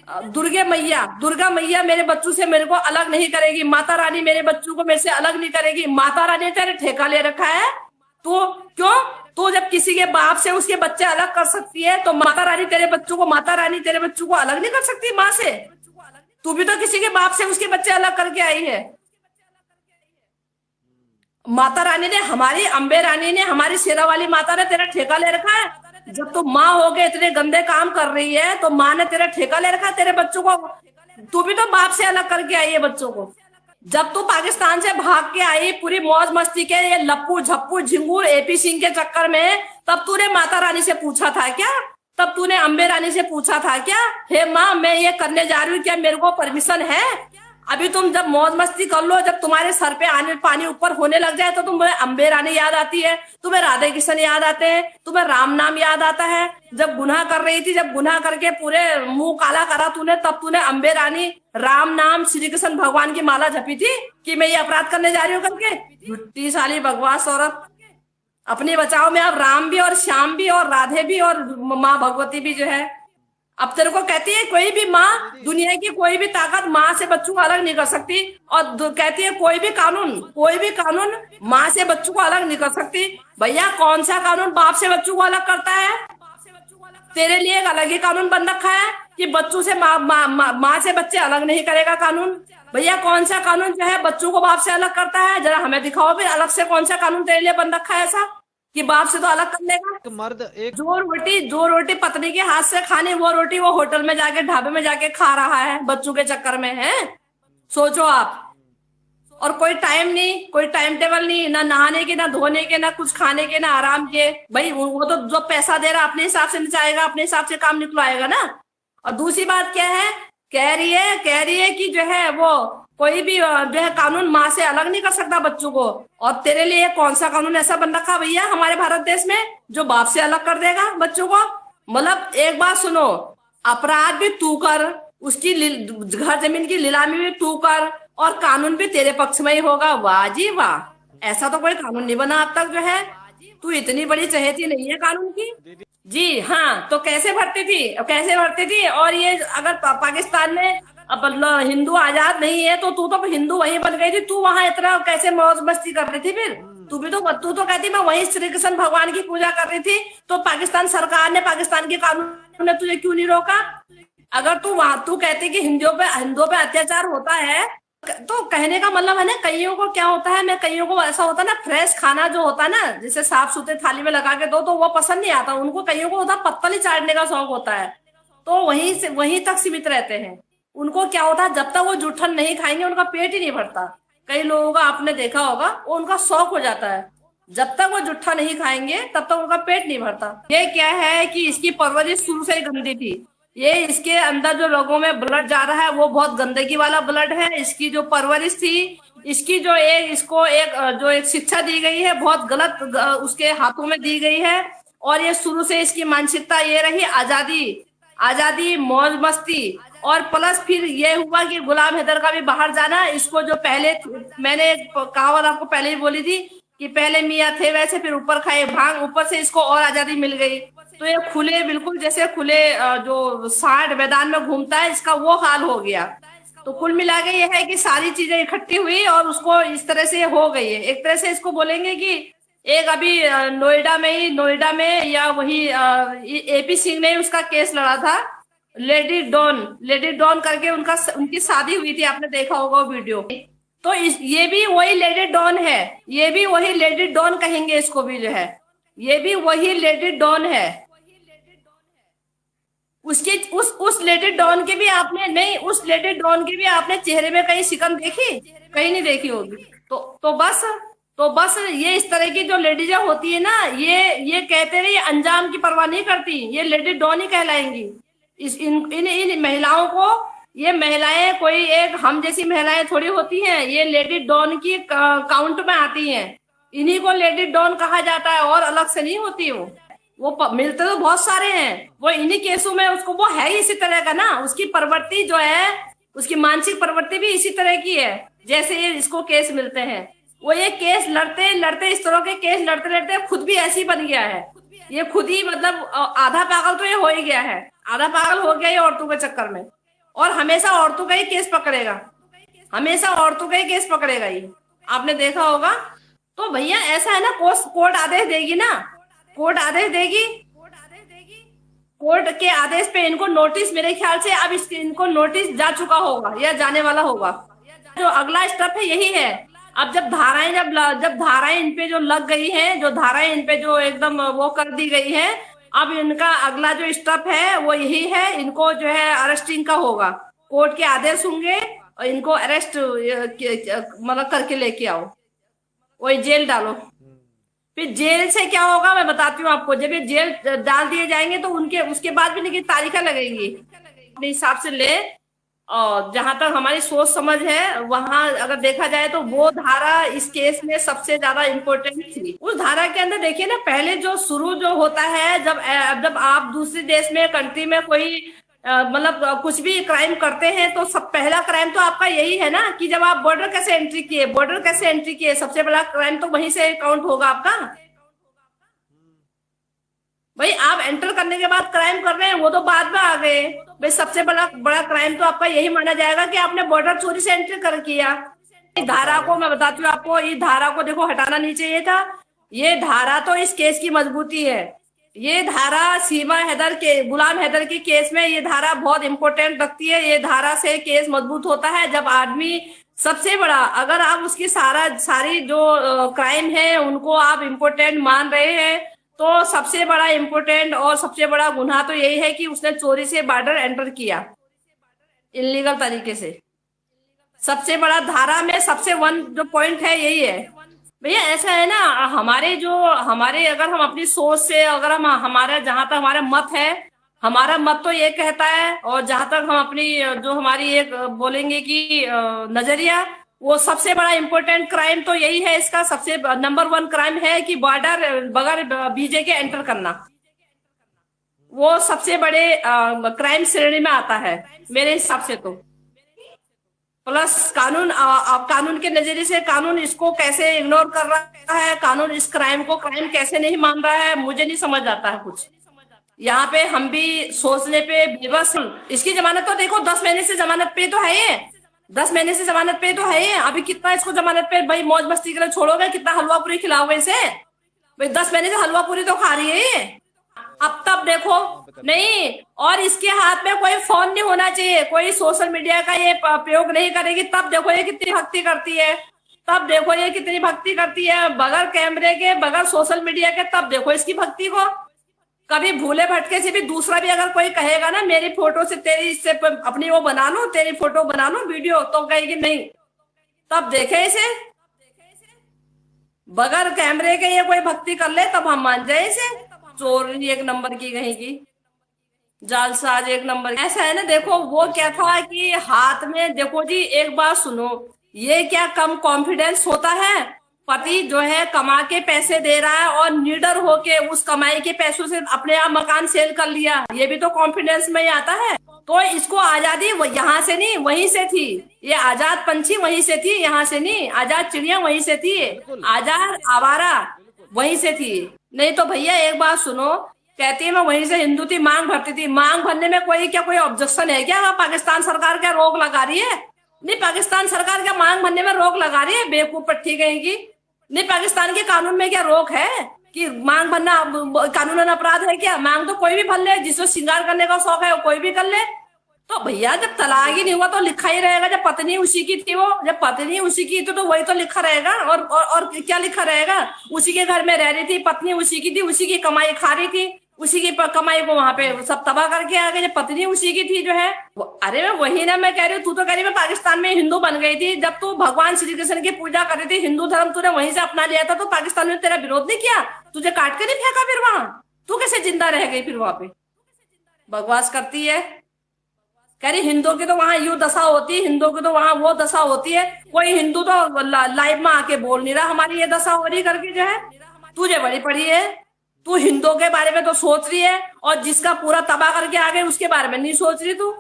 दुर्गा मैया मेरे बच्चों से मेरे को अलग नहीं करेगी। माता रानी मेरे बच्चों को मेरे से अलग नहीं करेगी। माता रानी ने तेरे ठेका ले रखा है। तो क्यों? तो जब किसी के बाप से उसके बच्चे अलग कर सकती है, तो माता रानी तेरे बच्चों को अलग नहीं कर सकती माँ से? तू भी तो किसी के बाप से उसके बच्चे अलग करके आई है। माता रानी ने, हमारी अम्बे रानी ने, हमारी शेरा वाली माता ने तेरा ठेका ले रखा है। जब तू माँ हो गए इतने गंदे काम कर रही है, तो माँ ने तेरा ठेका ले रखा है तेरे बच्चों को। तू भी तो बाप से अलग करके आई है बच्चों को। जब तू पाकिस्तान से भाग के आई पूरी मौज मस्ती के ये लप्पू झप्पू झिंगूर एपी सिंह के चक्कर में, तब तूने माता रानी से पूछा था क्या? तब तूने अम्बे रानी से पूछा था क्या, हे माँ मैं ये करने जा रही हूँ, क्या मेरे को परमिशन है? अभी तुम जब मौज मस्ती कर लो, जब तुम्हारे सर पे आने पानी ऊपर होने लग जाए, तो तुम्हें अम्बे रानी याद आती है, तुम्हें राधे कृष्ण याद आते हैं, तुम्हें राम नाम याद आता है। जब गुनाह कर रही थी, जब गुनाह करके पूरे मुंह काला करा तूने, तब तूने अम्बे रानी, राम नाम, श्री कृष्ण भगवान की माला जपी थी कि मैं ये अपराध करने जा रही हूँ करके। झुट्टी साली बकवास औरत। अपने बचाव में अब राम भी और श्याम भी और राधे भी और माँ भगवती भी जो है। अब तेरे को कहती है कोई भी माँ, दुनिया की कोई भी ताकत माँ से बच्चों को अलग नहीं कर सकती। और कहती है कोई भी कानून माँ से बच्चों को अलग नहीं कर सकती। भैया कौन सा कानून बाप से बच्चों को अलग करता है? तेरे लिए एक अलग ही कानून बन रखा है कि बच्चों से माँ से बच्चे अलग नहीं करेगा कानून। भैया कौन सा कानून जो है बच्चों को बाप से अलग करता है? जरा हमें दिखाओ भी अलग से कौन सा कानून तेरे लिए बन रखा है ऐसा कि बाप से तो अलग कर लेगा। एक मर्द एक जो रोटी पत्नी के हाथ से खानी, वो रोटी वो होटल में जाके, ढाबे में जाके खा रहा है बच्चों के चक्कर में है। सोचो आप। और कोई टाइम नहीं, कोई टाइम टेबल नहीं, ना नहाने के, ना धोने के, ना कुछ खाने के, ना आराम के। भाई वो तो जो पैसा दे रहा अपने हिसाब से नचाएगा, अपने हिसाब से काम निकलवाएगा ना। और दूसरी बात क्या है, कह रही है कि जो है वो कोई भी जो है कानून माँ से अलग नहीं कर सकता बच्चों को। और तेरे लिए कौन सा कानून ऐसा बन रखा भैया हमारे भारत देश में जो बाप से अलग कर देगा बच्चों को? मतलब एक बात सुनो, अपराध भी तू कर, उसकी घर जमीन की नीलामी भी तू कर, और कानून भी तेरे पक्ष में ही होगा। वाह जी वाह, ऐसा तो कोई कानून नहीं बना अब तक जो है। तू इतनी बड़ी चहेती नहीं है कानून की। जी हाँ, तो कैसे भरती थी? और ये अगर पाकिस्तान में अब हिंदू आजाद नहीं है, तो तू तो हिंदू वहीं बन गई थी। तू वहां इतना कैसे मौज मस्ती कर रही थी फिर? तू तो कहती मैं वहीं श्री कृष्ण भगवान की पूजा कर रही थी। तो पाकिस्तान सरकार ने, पाकिस्तान के कानून ने तुझे क्यों नहीं रोका? अगर तू कहती कि हिंदुओं पे अत्याचार होता है, तो कहने का मतलब है ना, कईयों को क्या होता है, कईयों को ऐसा होता है ना, फ्रेश खाना जो होता है ना, जैसे साफ सुथरे थाली में लगा के दो, तो वो पसंद नहीं आता उनको। कईयों को होता पत्तल ही चाटने का शौक होता है, तो वहीं तक सीमित रहते हैं। उनको क्या होता है, जब तक वो जूठन नहीं खाएंगे उनका पेट ही नहीं भरता। कई लोगों का आपने देखा होगा, वो उनका शौक हो जाता है, जब तक वो जुट्ठा नहीं खाएंगे तब तक उनका पेट नहीं भरता। ये क्या है कि इसकी परवरिश शुरू से ही गंदी थी। ये इसके अंदर जो लोगों में ब्लड जा रहा है वो बहुत गंदगी वाला ब्लड है। इसकी जो परवरिश थी, इसकी जो एक शिक्षा दी गई है, बहुत गलत उसके हाथों में दी गई है। और ये शुरू से इसकी मानसिकता ये रही, आजादी मौज मस्ती। और प्लस फिर ये हुआ कि गुलाम हैदर का भी बाहर जाना। इसको जो पहले, मैंने एक कहावत आपको पहले ही बोली थी कि पहले मियाँ थे वैसे, फिर ऊपर खाए भांग, ऊपर से इसको और आजादी मिल गई। तो ये खुले, बिल्कुल जैसे खुले जो सांड मैदान में घूमता है, इसका वो हाल हो गया। तो कुल मिला के ये है कि सारी चीजें इकट्ठी हुई और उसको इस तरह से हो गई है। एक तरह से इसको बोलेंगे कि एक अभी नोएडा में या वही एपी सिंह ने उसका केस लड़ा था, लेडी डॉन करके उनकी शादी हुई थी, आपने देखा होगा वो वीडियो। तो ये भी वही लेडी डॉन है, ये भी वही लेडी डॉन कहेंगे इसको भी जो है, ये भी वही लेडी डॉन है। उसकी उस लेडी डॉन के भी आपने नहीं, उस लेडी डॉन के भी आपने चेहरे में कहीं शिकन देखी? कहीं नहीं देखी होगी। तो बस ये इस तरह की जो लेडीज होती है ना, ये कहते रहे, ये अंजाम की परवाह नहीं करती, ये लेडी डॉन ही कहलाएंगी। इन महिलाओं को, ये महिलाएं कोई एक हम जैसी महिलाएं थोड़ी होती हैं, ये लेडी डॉन की काउंट में आती हैं। इन्हीं को लेडी डॉन कहा जाता है, और अलग से नहीं होती। वो मिलते तो बहुत सारे हैं, वो इन्हीं केसों में उसको, वो है ही इसी तरह का ना, उसकी प्रवृत्ति जो है, उसकी मानसिक प्रवृत्ति भी इसी तरह की है जैसे ये इसको केस मिलते हैं। वो ये केस लड़ते इस तरह के केस लड़ते खुद भी ऐसी बन गया है। ये खुद ही मतलब आधा पागल तो ये हो ही गया है, आधा पागल हो गया ये औरतों के चक्कर में। और हमेशा औरतों का ही केस पकड़ेगा, हमेशा औरतों का ही केस पकड़ेगा ये, आपने देखा होगा। तो भैया ऐसा है ना, कोर्ट आदेश देगी ना, कोर्ट आदेश देगी, कोर्ट के आदेश पे इनको नोटिस, मेरे ख्याल से अब इनको नोटिस जा चुका होगा या जाने वाला होगा। जो अगला स्टेप है यही है। अब जब धाराएं जब धाराएं इन पे जो लग गई हैं, जो धाराएं इन पे जो एकदम वो कर दी गई है, अब इनका अगला जो स्टेप है वो यही है, इनको जो है अरेस्टिंग का होगा, कोर्ट के आदेश होंगे और इनको अरेस्ट मतलब करके लेके आओ, वही जेल डालो। फिर जेल से क्या होगा मैं बताती हूँ आपको। जब ये जेल डाल दिए जाएंगे तो उनके उसके बाद भी इनकी तारीखें लगेंगी अपने हिसाब से ले। और जहां तक हमारी सोच समझ है, वहां अगर देखा जाए तो वो धारा इस केस में सबसे ज्यादा इम्पोर्टेंट थी। उस धारा के अंदर देखिए ना, पहले जो शुरू जो होता है, जब आप दूसरे देश में, कंट्री में कोई मतलब कुछ भी क्राइम करते हैं, तो सब पहला क्राइम तो आपका यही है ना कि जब आप बॉर्डर कैसे एंट्री किए, सबसे बड़ा क्राइम तो वहीं से काउंट होगा आपका। भाई आप एंटर करने के बाद क्राइम कर रहे हैं, वो तो बाद में आ गए। भाई सबसे बड़ा क्राइम तो आपका यही माना जाएगा कि आपने बॉर्डर चोरी से एंट्री कर किया। इस धारा को मैं बताती हूँ आपको, इस धारा को देखो हटाना नहीं चाहिए था। ये धारा तो इस केस की मजबूती है। ये धारा गुलाम हैदर के केस में ये धारा बहुत इंपॉर्टेंट रखती है। ये धारा से केस मजबूत होता है जब आदमी सबसे बड़ा, अगर आप उसकी सारी जो क्राइम है उनको आप इम्पोर्टेंट मान रहे हैं, तो सबसे बड़ा इम्पोर्टेंट और सबसे बड़ा गुनाह तो यही है कि उसने चोरी से बॉर्डर एंटर किया इलीगल तरीके से। सबसे बड़ा धारा में सबसे वन जो पॉइंट है यही है। भैया ऐसा है ना, हमारे अगर हम अपनी सोच से, अगर हम हमारा जहां तक हमारा मत है, हमारा मत तो ये कहता है, और जहां तक हम अपनी जो हमारी एक बोलेंगे कि नजरिया, वो सबसे बड़ा इम्पोर्टेंट क्राइम तो यही है। इसका सबसे नंबर 1 क्राइम है कि बॉर्डर बगैर वीजे के एंटर करना, वो सबसे बड़े क्राइम श्रेणी में आता है मेरे हिसाब से तो। प्लस कानून के नजरिए से कानून इसको कैसे इग्नोर कर रहा है, कानून इस क्राइम को क्राइम कैसे नहीं मान रहा है, मुझे नहीं समझ आता है कुछ। यहाँ पे हम भी सोचने पे बेबस। इसकी जमानत तो देखो 10 महीने से जमानत पे तो है ये, 10 महीने से जमानत पे तो है ये। अभी कितना इसको जमानत पे भाई मौज मस्ती के लिए छोड़ोगे, कितना हलवा पूरी खिलाओगे इसे भाई? 10 महीने से हलवा पूरी तो खा रही है ये। अब तब देखो नहीं, और इसके हाथ में कोई फोन नहीं होना चाहिए, कोई सोशल मीडिया का ये प्रयोग नहीं करेगी। तब देखो ये कितनी भक्ति करती है, तब देखो ये कितनी भक्ति करती है बगैर कैमरे के, बगैर सोशल मीडिया के। तब देखो इसकी भक्ति को। कभी भूले भटके से भी दूसरा भी अगर कोई कहेगा ना मेरी फोटो से तेरी इससे अपनी वो बना लो, तेरी फोटो बना लो वीडियो, तो कहेगी नहीं। तब देखे इसे बगैर कैमरे के ये कोई भक्ति कर ले तब हम मान जाए इसे। चोर एक नंबर की कहेगी, जालसाज एक नंबर। ऐसा है ना, देखो वो क्या था कि हाथ में, देखो जी एक बात सुनो, ये क्या कम कॉन्फिडेंस होता है? पति जो है कमा के पैसे दे रहा है और निडर होके उस कमाई के पैसों से अपने आप मकान सेल कर लिया, ये भी तो कॉन्फिडेंस में ही आता है। तो इसको आजादी यहाँ से नहीं वहीं से थी, ये आजाद पंछी वहीं से थी, यहाँ से नहीं। आजाद चिड़िया वहीं से थी, आजाद आवारा वहीं से थी। नहीं तो भैया एक बात सुनो, कहती है मैं वहीं से हिंदू थी, मांग भरती थी। मांग भरने में कोई ऑब्जेक्शन है क्या? वहाँ पाकिस्तान सरकार क्या रोक लगा रही है? नहीं, पाकिस्तान सरकार क्या मांग भरने में रोक लगा रही है? बेवकूफ पट्टी कहेगी। नहीं, पाकिस्तान के कानून में क्या रोक है कि मांग भरना कानूनन अपराध है क्या? मांग तो कोई भी भर ले, जिसको श्रृंगार करने का शौक है वो कोई भी कर ले। तो भैया जब तलाक ही नहीं हुआ तो लिखा ही रहेगा, जब पत्नी उसी की थी, वो जब पत्नी उसी की थी तो वही तो लिखा रहेगा। और क्या लिखा रहेगा? उसी के घर में रह रही थी, पत्नी उसी की थी, उसी की कमाई खा रही थी, उसी की कमाई को वहां पे सब तबाह करके आ गए। जब पत्नी उसी की थी जो है, अरे मैं वही ना, मैं कह रही हूँ, तू तो कह रही मैं पाकिस्तान में हिंदू बन गई थी। जब तू भगवान श्री कृष्ण की पूजा कर रही थी, हिंदू धर्म तूने वहीं से अपना लिया था, तो पाकिस्तान में तेरा विरोध नहीं किया? तुझे काट के नहीं फेंका फिर वहां? तू कैसे जिंदा रह गई फिर वहां पे? बकवास करती है, कह रही हिंदुओं की तो वहां यू दशा होती है, हिंदुओं की तो वहां वो दशा होती है। कोई हिंदू तो लाइव में आके बोल नहीं रहा हमारी ये दशा हो रही करके जो है। तुझे बड़ी पड़ी है, तू हिंदुओं के बारे में तो सोच रही है, और जिसका पूरा तबाह करके आ गए उसके बारे में नहीं सोच रही तू।